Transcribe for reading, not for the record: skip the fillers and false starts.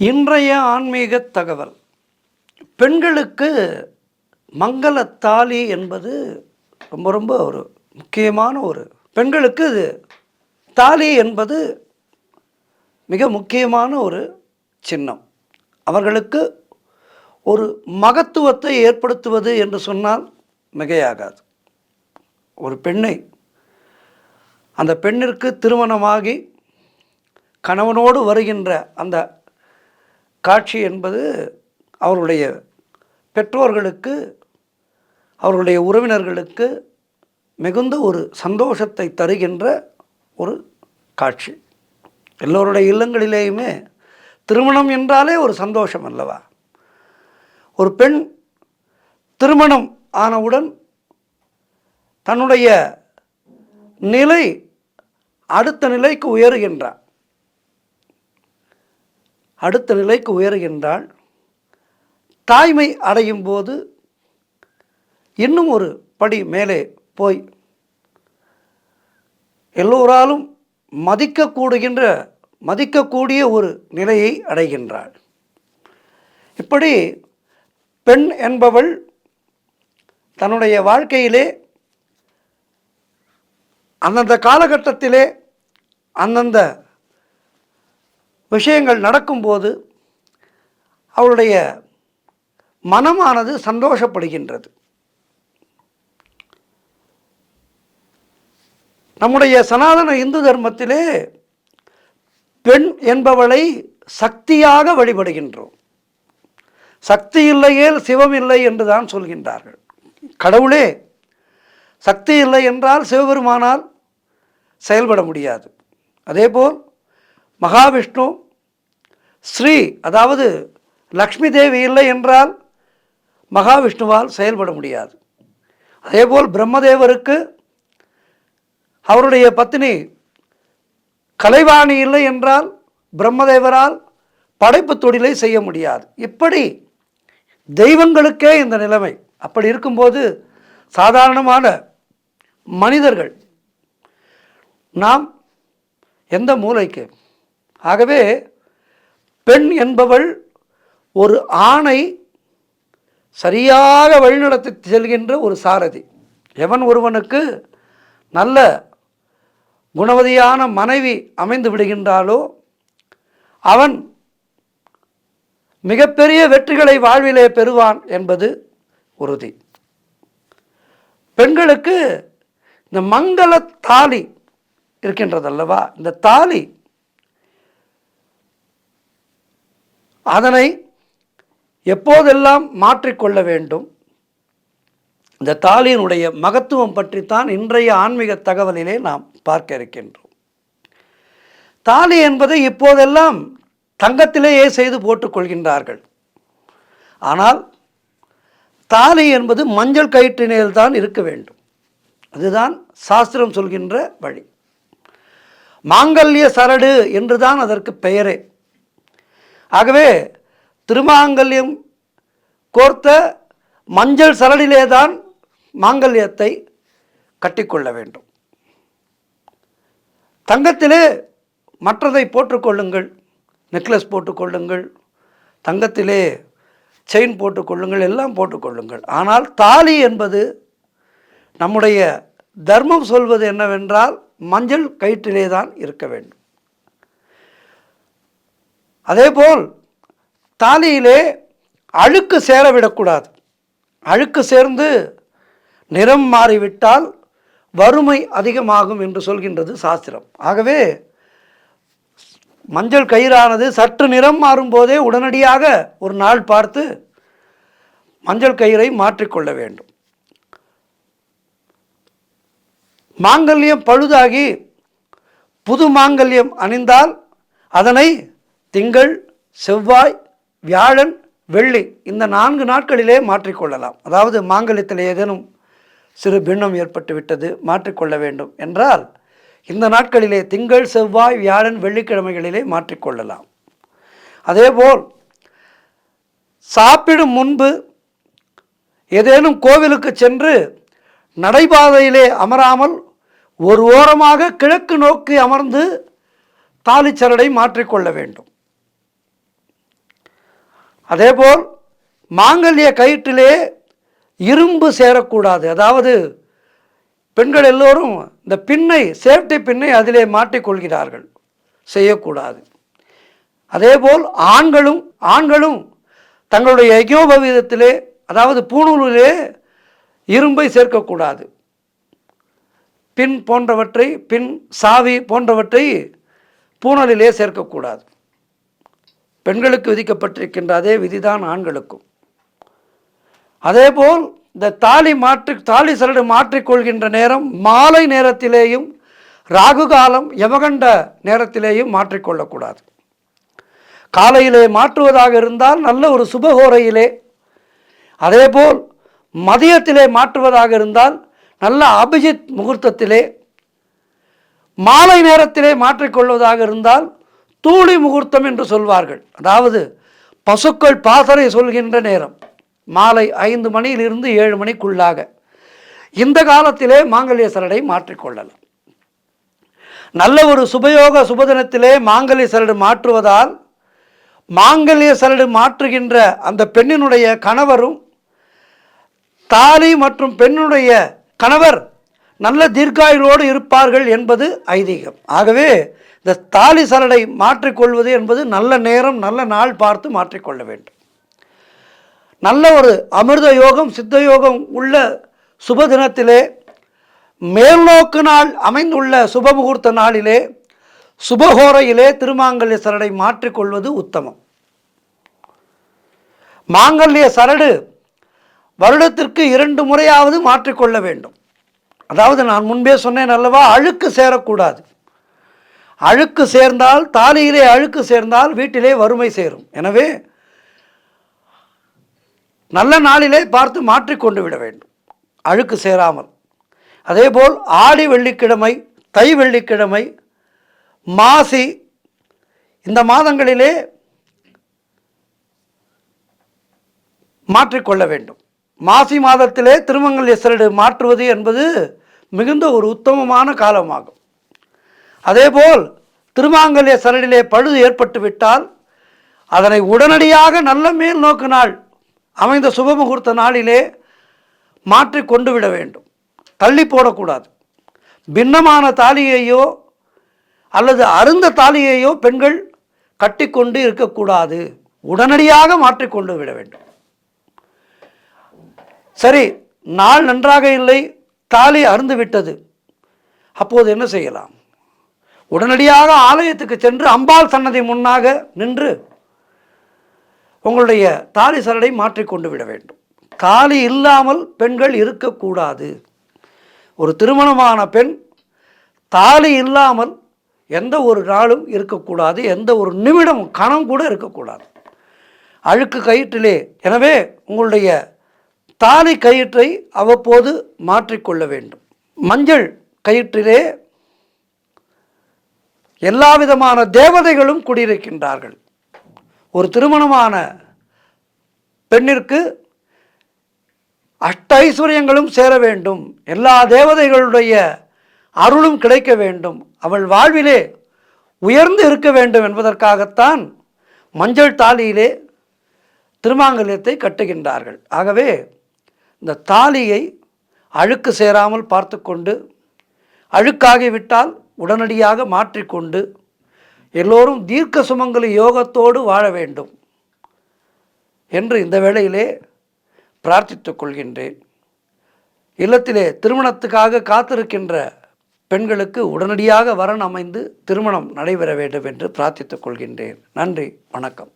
இன்றைய ஆன்மீக தகவல். பெண்களுக்கு மங்களத்தாலி என்பது ரொம்ப ரொம்ப ஒரு முக்கியமான பெண்களுக்கு இது தாலி என்பது மிக முக்கியமான ஒரு சின்னம். அவர்களுக்கு ஒரு மகத்துவத்தை ஏற்படுத்துவது என்று சொன்னால் மிகையாகாது. ஒரு பெண்ணை, அந்த பெண்ணிற்கு திருமணமாகி கணவனோடு வருகின்ற அந்த காட்சி என்பது அவருடைய பெற்றோர்களுக்கு, அவருடைய உறவினர்களுக்கு மிகுந்த ஒரு சந்தோஷத்தை தருகின்ற ஒரு காட்சி. எல்லோருடைய இல்லங்களிலேயுமே திருமணம் என்றாலே ஒரு சந்தோஷம் அல்லவா? ஒரு பெண் திருமணம் ஆனவுடன் தன்னுடைய நிலை அடுத்த நிலைக்கு உயருகின்றாள். தாய்மை அடையும் போது இன்னும் ஒரு படி மேலே போய் எல்லோராலும் மதிக்கக்கூடிய ஒரு நிலையை அடைகின்றாள். இப்படி பெண் என்பவள் தன்னுடைய வாழ்க்கையிலே அந்தந்த காலகட்டத்திலே அந்தந்த விஷயங்கள் நடக்கும்போது அவளுடைய மனமானது சந்தோஷப்படுகின்றது. நம்முடைய சனாதன இந்து தர்மத்திலே பெண் என்பவளை சக்தியாக வழிபடுகின்றோம். சக்தி இல்லையேல் சிவம் இல்லை என்று தான் சொல்கின்றார்கள். கடவுளே சக்தி இல்லை என்றால் சிவபெருமானால் செயல்பட முடியாது. அதேபோல் மகாவிஷ்ணு, ஸ்ரீ அதாவது லக்ஷ்மி தேவி இல்லை என்றால் மகாவிஷ்ணுவால் செயல்பட முடியாது. அதேபோல் பிரம்மதேவருக்கு அவருடைய பத்தினி கலைவாணி இல்லை என்றால் பிரம்மதேவரால் படைப்பு தொழிலை செய்ய முடியாது. இப்படி தெய்வங்களுக்கே இந்த நிலைமை. அப்படி இருக்கும்போது சாதாரணமான மனிதர்கள் நாம் எந்த மூலைக்கு? ஆகவே பெண் என்பவள் ஒரு ஆணை சரியாக வழிநடத்தி செல்கின்ற ஒரு சாரதி. எவன் ஒருவனுக்கு நல்ல குணவதியான மனைவி அமைந்து விடுகின்றாலோ அவன் மிகப்பெரிய வெற்றிகளை வாழ்விலே பெறுவான் என்பது உறுதி. பெண்களுக்கு இந்த மங்கள தாலி இருக்கின்றதல்லவா, இந்த தாலி, அதனை எப்போதெல்லாம் மாற்றிக்கொள்ள வேண்டும்? இந்த தாலியினுடைய மகத்துவம் பற்றித்தான் இன்றைய ஆன்மீக தகவலிலே நாம் பார்க்க இருக்கின்றோம். தாலி என்பதை இப்போதெல்லாம் தங்கத்திலேயே செய்து போட்டுக்கொள்கின்றார்கள். ஆனால் தாலி என்பது மஞ்சள் கயிற்றினேல் தான் இருக்க வேண்டும். அதுதான் சாஸ்திரம் சொல்கின்ற வழி. மாங்கல்ய சரடு என்றுதான் அதற்கு பெயரே. ஆகவே திருமாங்கல்யம் கோர்த்த மஞ்சள் சரடிலே தான் மாங்கல்யத்தை கட்டிக்கொள்ள வேண்டும். தங்கத்திலே மற்றதை போட்டுக்கொள்ளுங்கள், நெக்லஸ் போட்டுக்கொள்ளுங்கள், தங்கத்திலே செயின் போட்டுக்கொள்ளுங்கள், எல்லாம் போட்டுக்கொள்ளுங்கள். ஆனால் தாலி என்பது நம்முடைய தர்மம் சொல்வது என்னவென்றால் மஞ்சள் கயிற்றிலே தான் இருக்க வேண்டும். அதேபோல் தாலியிலே அழுக்கு சேரவிடக்கூடாது. அழுக்கு சேர்ந்து நிறம் மாறிவிட்டால் வறுமை அதிகமாகும் என்று சொல்கின்றது சாஸ்திரம். ஆகவே மஞ்சள் கயிறானது சற்று நிறம் மாறும்போதே உடனடியாக ஒரு நாள் பார்த்து மஞ்சள் கயிறை மாற்றிக்கொள்ள வேண்டும். மாங்கல்யம் பழுதாகி புது மாங்கல்யம் அணிந்தால் அதனை திங்கள், செவ்வாய், வியாழன், வெள்ளி இந்த 4 நாட்களிலே மாற்றிக்கொள்ளலாம். அதாவது மாங்கல்யத்தில் ஏதேனும் சிறு பின்னம் ஏற்பட்டு விட்டது, மாற்றிக்கொள்ள வேண்டும் என்றால் இந்த நாட்களிலே திங்கள், செவ்வாய், வியாழன், வெள்ளிக்கிழமைகளிலே மாற்றிக்கொள்ளலாம். அதேபோல் சாப்பிடும் முன்பு ஏதேனும் கோவிலுக்கு சென்று நடைபாதையிலே அமராமல் ஒரு ஓரமாக கிழக்கு நோக்கி அமர்ந்து தாலிச்சரடை மாற்றிக்கொள்ள வேண்டும். அதேபோல் மாங்கல்ய கயிற்றிலே இரும்பு சேரக்கூடாது. அதாவது பெண்கள் எல்லோரும் இந்த பின்னை, சேஃப்டி பின்னை அதிலே மாட்டிக்கொள்கிறார்கள், செய்யக்கூடாது. அதேபோல் ஆண்களும் தங்களுடைய யஜ்ஞோபவீதத்திலே, அதாவது பூணூலிலே இரும்பை சேர்க்கக்கூடாது. பின் போன்றவற்றை, பின் சாவி போன்றவற்றை பூணலிலே சேர்க்கக்கூடாது. பெண்களுக்கு விதிக்கப்பட்டிருக்கின்ற அதே விதிதான் ஆண்களுக்கும். அதேபோல் இந்த தாலி சரடு மாற்றிக்கொள்கின்ற நேரம் மாலை நேரத்திலேயும் ராகு காலம் யமகண்ட நேரத்திலேயும் மாற்றிக்கொள்ளக்கூடாது. காலையிலே மாற்றுவதாக இருந்தால் நல்ல ஒரு சுபகோரையிலே, அதேபோல் மதியத்திலே மாற்றுவதாக இருந்தால் நல்ல அபிஜித் முகூர்த்தத்திலே, மாலை நேரத்திலே மாற்றிக்கொள்வதாக இருந்தால் தூளி முகூர்த்தம் என்று சொல்வார்கள். அதாவது பசுக்கள் பாசறை சொல்கின்ற நேரம் மாலை 5 மணியிலிருந்து 7 மணிக்குள்ளாக இந்த காலத்திலே மாங்கல்ய சரடை மாற்றிக்கொள்ளலாம். நல்ல ஒரு சுபயோக சுபதினத்திலே மாங்கல்ய சரடு மாற்றுவதால் மாங்கல்ய சரடு மாற்றுகின்ற அந்த பெண்ணினுடைய கணவரும் தாலி மற்றும் பெண்ணுடைய கணவர் நல்ல தீர்க்காயுளோடு இருப்பார்கள் என்பது ஐதீகம். ஆகவே இந்த தாலி சரடை மாற்றிக்கொள்வது என்பது நல்ல நேரம், நல்ல நாள் பார்த்து மாற்றிக்கொள்ள வேண்டும். நல்ல ஒரு அமிர்த யோகம், சித்த யோகம் உள்ள சுப தினத்திலே, மேல்நோக்கு நாள் அமைந்துள்ள சுபமுகூர்த்த நாளிலே, சுபகோரையிலே திருமாங்கல்ய சரடை மாற்றிக்கொள்வது உத்தமம். மாங்கல்ய சரடு வருடத்திற்கு 2 முறையாவது மாற்றிக்கொள்ள வேண்டும். அதாவது நான் முன்பே சொன்னேன் அல்லவா, அழுக்கு சேரக்கூடாது. அழுக்கு சேர்ந்தால், தாலியிலே அழுக்கு சேர்ந்தால் வீட்டிலே வறுமை சேரும். எனவே நல்ல நாளிலே பார்த்து மாற்றிக்கொண்டு விட வேண்டும், அழுக்கு சேராமல். அதேபோல் ஆடி வெள்ளிக்கிழமை, தை வெள்ளிக்கிழமை, மாசி இந்த மாதங்களிலே மாற்றிக்கொள்ள வேண்டும். மாசி மாதத்திலே திருமங்கல்ய சரடு மாற்றுவது என்பது மிகுந்த ஒரு உத்தமமான காலமாகும். அதேபோல் திருமாங்கல்ய சரடிலே பழுது ஏற்பட்டு விட்டால் அதனை உடனடியாக நல்ல மேல் நோக்கு நாள் அமைந்த சுபமுகூர்த்த நாளிலே மாற்றி கொண்டு விட வேண்டும், தள்ளி போடக்கூடாது. பின்னமான தாலியையோ அல்லது அருந்த தாலியையோ பெண்கள் கட்டிக்கொண்டு இருக்கக்கூடாது, உடனடியாக மாற்றிக்கொண்டு விட வேண்டும். சரி, நாள் நன்றாக இல்லை, தாலி அருந்து விட்டது, அப்போது என்ன செய்யலாம்? உடனடியாக ஆலயத்துக்கு சென்று அம்பாள் சன்னதி முன்னாக நின்று உங்களுடைய தாலி சரடை மாற்றிக்கொண்டு விட வேண்டும். தாலி இல்லாமல் பெண்கள் இருக்கக்கூடாது. ஒரு திருமணமான பெண் தாலி இல்லாமல் எந்த ஒரு நாளும் இருக்கக்கூடாது, எந்த ஒரு நிமிடம் கணம் கூட இருக்கக்கூடாது அழுக்கு கயிற்றிலே. எனவே உங்களுடைய தாலி கயிற்றை அவ்வப்போது மாற்றிக்கொள்ள வேண்டும். மஞ்சள் கயிற்றிலே எல்லா விதமான தேவதைகளும் குடியிருக்கின்றார்கள். ஒரு திருமணமான பெண்ணிற்கு அஷ்ட ஐஸ்வர்யங்களும் சேர வேண்டும், எல்லா தேவதைகளுடைய அருளும் கிடைக்க வேண்டும், அவள் வாழ்விலே உயர்ந்து இருக்க வேண்டும் என்பதற்காகத்தான் மஞ்சள் தாலியிலே திருமாங்கல்யத்தை கட்டுகின்றார்கள். ஆகவே இந்த தாலியை அழுக்கு சேராமல் பார்த்து கொண்டு, அழுக்காகிவிட்டால் உடனடியாக மாற்றிக்கொண்டு எல்லோரும் தீர்க்க சுமங்கலி யோகத்தோடு வாழ வேண்டும் என்று இந்த வேளையிலே பிரார்த்தித்துக் கொள்கின்றேன். இல்லத்திலே திருமணத்துக்காக காத்திருக்கின்ற பெண்களுக்கு உடனடியாக வரன் அமைந்து திருமணம் நடைபெற வேண்டும் என்று பிரார்த்தித்துக் கொள்கின்றேன். நன்றி, வணக்கம்.